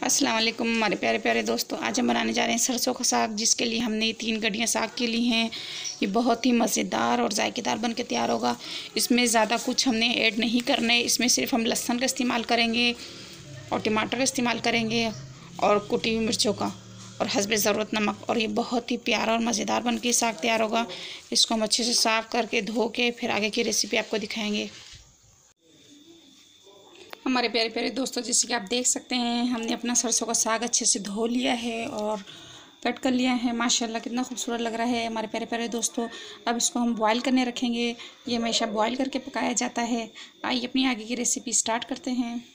अस्सलाम वालेकुम हमारे प्यारे प्यारे दोस्तों। आज हम बनाने जा रहे हैं सरसों का साग, जिसके लिए हमने 3 गड्डियाँ साग की ली हैं। ये बहुत ही मज़ेदार और जायकेदार बन के तैयार होगा। इसमें ज़्यादा कुछ हमने ऐड नहीं करना है। इसमें सिर्फ हम लहसुन का इस्तेमाल करेंगे और टमाटर का इस्तेमाल करेंगे और कुटी हुई मिर्चों का और हस्बे ज़रूरत नमक। और ये बहुत ही प्यारा और मज़ेदार बन के साग तैयार होगा। इसको हम अच्छे से साफ़ करके धो के फिर आगे की रेसिपी आपको दिखाएँगे। हमारे प्यारे प्यारे दोस्तों, जैसे कि आप देख सकते हैं, हमने अपना सरसों का साग अच्छे से धो लिया है और कट कर लिया है। माशाल्लाह कितना खूबसूरत लग रहा है हमारे प्यारे प्यारे दोस्तों। अब इसको हम बॉईल करने रखेंगे। ये हमेशा बॉईल करके पकाया जाता है। आइए अपनी आगे की रेसिपी स्टार्ट करते हैं।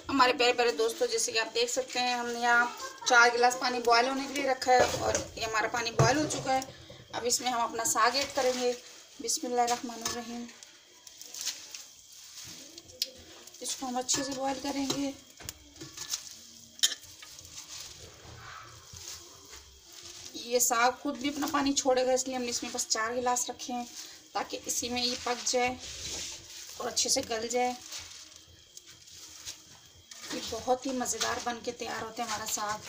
हमारे प्यारे प्यारे दोस्तों, जैसे कि आप देख सकते हैं, हमने यहाँ 4 गिलास पानी बॉयल होने के लिए रखा है और ये हमारा पानी बॉयल हो चुका है। अब इसमें हम अपना साग ऐड करेंगे। बिस्मिल्लाहिर्रहमानिर्रहीम। इसको हम अच्छे से बॉईल करेंगे। ये साग खुद भी अपना पानी छोड़ेगा, इसलिए हमने इसमें बस 4 गिलास रखे हैं ताकि इसी में ये पक जाए और अच्छे से गल जाए। ये बहुत ही मज़ेदार बन के तैयार होते हैं हमारा साग।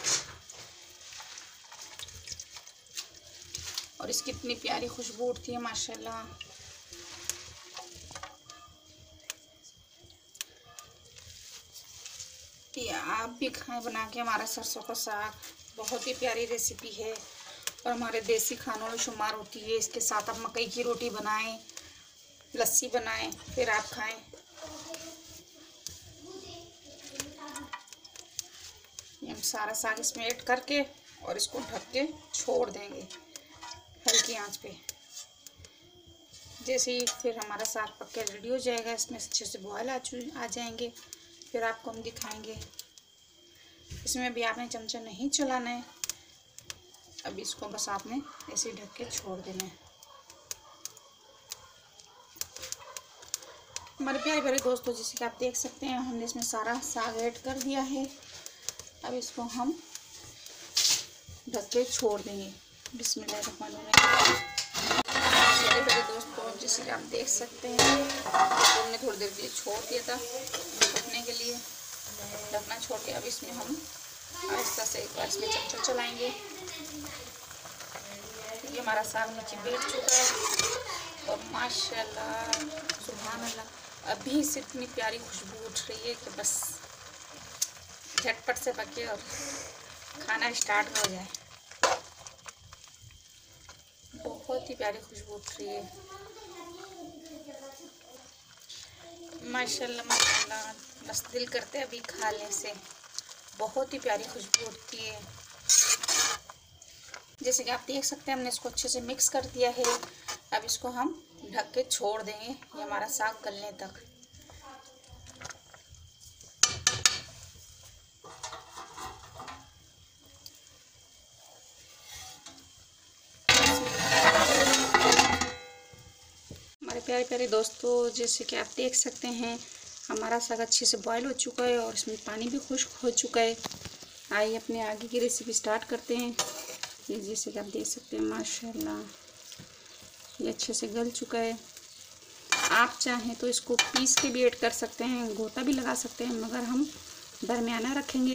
और इसकी इतनी प्यारी खुशबू उठती है माशाल्लाह। ये आप भी खाएं बना के हमारा सरसों का साग। बहुत ही प्यारी रेसिपी है और हमारे देसी खानों में शुमार होती है। इसके साथ आप मकई की रोटी बनाएं, लस्सी बनाएं, फिर आप खाएं। ये हम सारा साग इसमें ऐड करके और इसको ढक के छोड़ देंगे हल्की आंच पे। जैसे ही फिर हमारा साग पक के रेडी हो जाएगा, इसमें अच्छे से बॉयल आ जाएंगे, फिर आपको हम दिखाएंगे। इसमें भी आपने चमचा नहीं चलाना है। अब इसको बस आपने ऐसे ढक के छोड़ देना है। हमारे प्यारे प्यारे दोस्तों, जैसे कि आप देख सकते हैं, हमने इसमें सारा साग ऐड कर दिया है। अब इसको हम ढक के छोड़ देंगे। बिस्मिल्लाहिर्रहमानिर्रहीम। मेरे प्यारे दोस्तों, जैसे कि आप देख सकते हैं, हमने थोड़ी देर के लिए छोड़ दिया था पकने के लिए, ढकना छोड़ के। अब इसमें हम आहिस्ता से एक बार इसमें चमचा चलाएंगे। ये हमारा साग नीचे बैठ चुका है और माशाल्लाह सुभान अल्लाह, अभी से इतनी प्यारी खुशबू उठ रही है कि बस झटपट से पके और खाना स्टार्ट हो जाए। बहुत ही प्यारी खुशबू उठ रही है माशाल्लाह माशाल्लाह। बस दिल करते है अभी खा लें से। बहुत ही प्यारी खुशबू उठती है। जैसे कि आप देख सकते हैं, हमने इसको अच्छे से मिक्स कर दिया है। अब इसको हम ढक के छोड़ देंगे ये हमारा साग गलने तक। हमारे प्यारे प्यारे दोस्तों, जैसे कि आप देख सकते हैं, हमारा साग अच्छे से बॉयल हो चुका है और इसमें पानी भी खुश्क हो चुका है। आइए अपने आगे की रेसिपी स्टार्ट करते हैं। ये जैसे कि आप देख सकते हैं, माशाल्लाह ये अच्छे से गल चुका है। आप चाहें तो इसको पीस के भी ऐड कर सकते हैं, गोता भी लगा सकते हैं, मगर हम दरमियाना रखेंगे।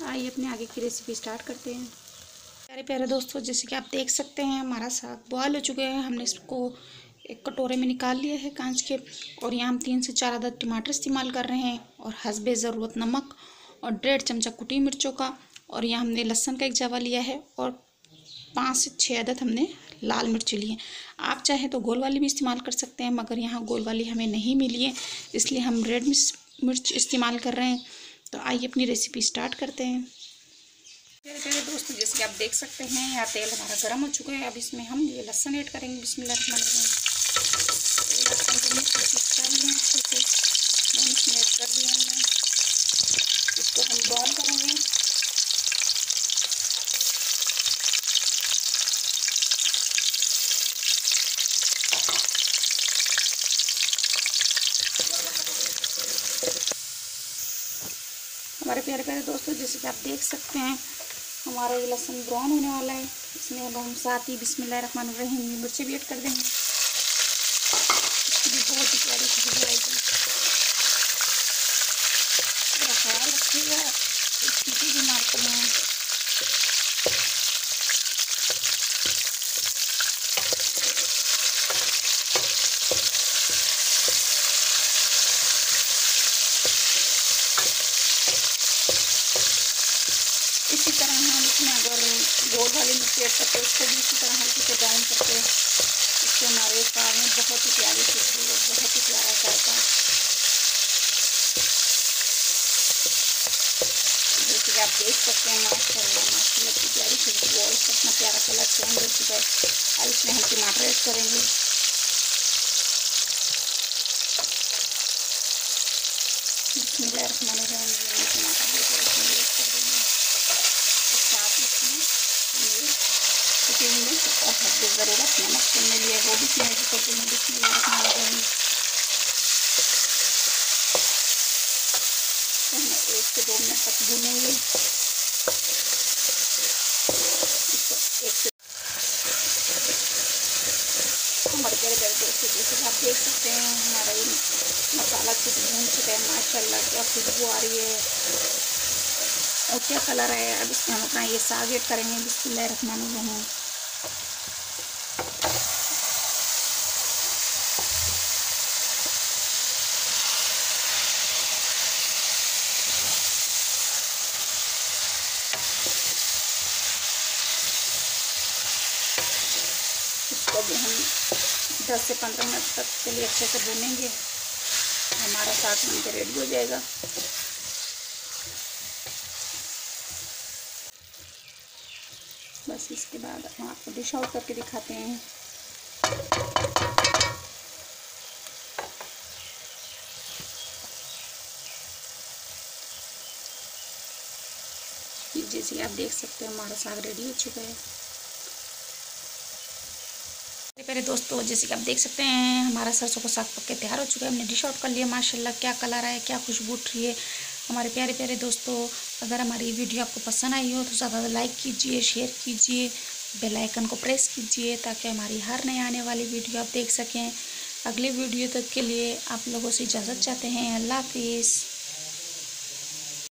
आइए अपने आगे की रेसिपी स्टार्ट करते हैं। प्यारे प्यारे दोस्तों, जैसे कि आप देख सकते हैं, हमारा साग बॉयल हो चुके हैं। हमने इसको एक कटोरे में निकाल लिया है कांच के, और यहाँ हम 3 से 4 अदद टमाटर इस्तेमाल कर रहे हैं और हस्बे ज़रूरत नमक और 1.5 चमचा कुटी मिर्चों का। और यहाँ हमने लहसुन का 1 जवा लिया है और 5 से 6 अदद हमने लाल मिर्ची ली है। आप चाहें तो गोल वाली भी इस्तेमाल कर सकते हैं, मगर यहाँ गोल वाली हमें नहीं मिली है, इसलिए हम रेड मिर्च इस्तेमाल कर रहे हैं। तो आइए अपनी रेसिपी स्टार्ट करते हैं। प्यारे प्यारे दोस्तों, जैसे कि आप देख सकते हैं, यहाँ तेल हमारा गर्म हो चुका है। अब इसमें हम ये लहसुन ऐड करेंगे। बिस्मिल्लाहिर्रहमानिर्रहीम। लहसुन को मिक्स कर लें अच्छे से। इसमें ऐड कर दिया हमने। इसको हम बॉईल करेंगे। हमारे प्यारे प्यारे दोस्तों, जैसे कि आप देख सकते हैं, हमारा ये लहसुन ब्राउन होने वाला है। इसमें अब हम साथ ही बिस्मिल्लाहिर्रहमानिर्रहीम मिर्ची भी ऐड कर देंगे। इसकी भी बहुत ही प्यारी खुशबू आएगी। देखिएगा सीटी भी मारते हैं। इसी तरह हम इसमें अगर गोल वाली मिर्ची ऐड करते हैं उसको भी इसी तरह हल्के से ब्राउन करते हैं। इससे हमारे साग में बहुत ही प्यारी खुशबू और बहुत ही प्यारा जायका। जैसे कि आप देख सकते हैं माशाल्लाह माशाल्लाह की प्यारी खुशबू और इसका इतना प्यारा कलर चेंज हो चुका है। अब इसमें हम टमाटर ऐड करेंगे। बिस्मिल्लाहिर्रहमानिर्रहीम। टमाटर ऐड कर देंगे। साथ इसमें कुटी हुई मिर्च और हद ज़रूरत नमक चुनने लिए वो भी इसमें ऐड कर देंगे। बिस्मिल्लाहिर्रहमानिर्रहीम। तो हम 1 से 2 मिनट तक भूनेंगे इसको। हमारे प्यारे प्यारे दोस्तों जैसे कि आप देख सकते हैं हमारा ये मसाला अच्छे से भून चुका है। माशाल्लाह क्या खुशबू आ रही है और क्या कलर है। अब इसमें हम अपना ये साग ऐड करेंगे। बिस्मिल्लाहिर्रहमानिर्रहीम। इसको भी हम 10 से 15 मिनट तक के लिए अच्छे से भूनेंगे। हमारा साग बनकर रेडी हो जाएगा। बस इसके बाद हम आपको डिश आउट करके दिखाते हैं। जैसे आप देख सकते हैं हमारा साग रेडी हो चुका है। मेरे दोस्तों जैसे कि आप देख सकते हैं हमारा सरसों का साग पक के तैयार हो चुका है। हमने डिश आउट कर लिया। माशाल्लाह क्या कलर है, क्या खुशबू उठ रही है। हमारे प्यारे प्यारे दोस्तों अगर हमारी वीडियो आपको पसंद आई हो तो ज़्यादा लाइक कीजिए, शेयर कीजिए, बेल आइकन को प्रेस कीजिए ताकि हमारी हर नए आने वाली वीडियो आप देख सकें। अगली वीडियो तक के लिए आप लोगों से इजाज़त चाहते हैं। अल्लाह हाफिज़।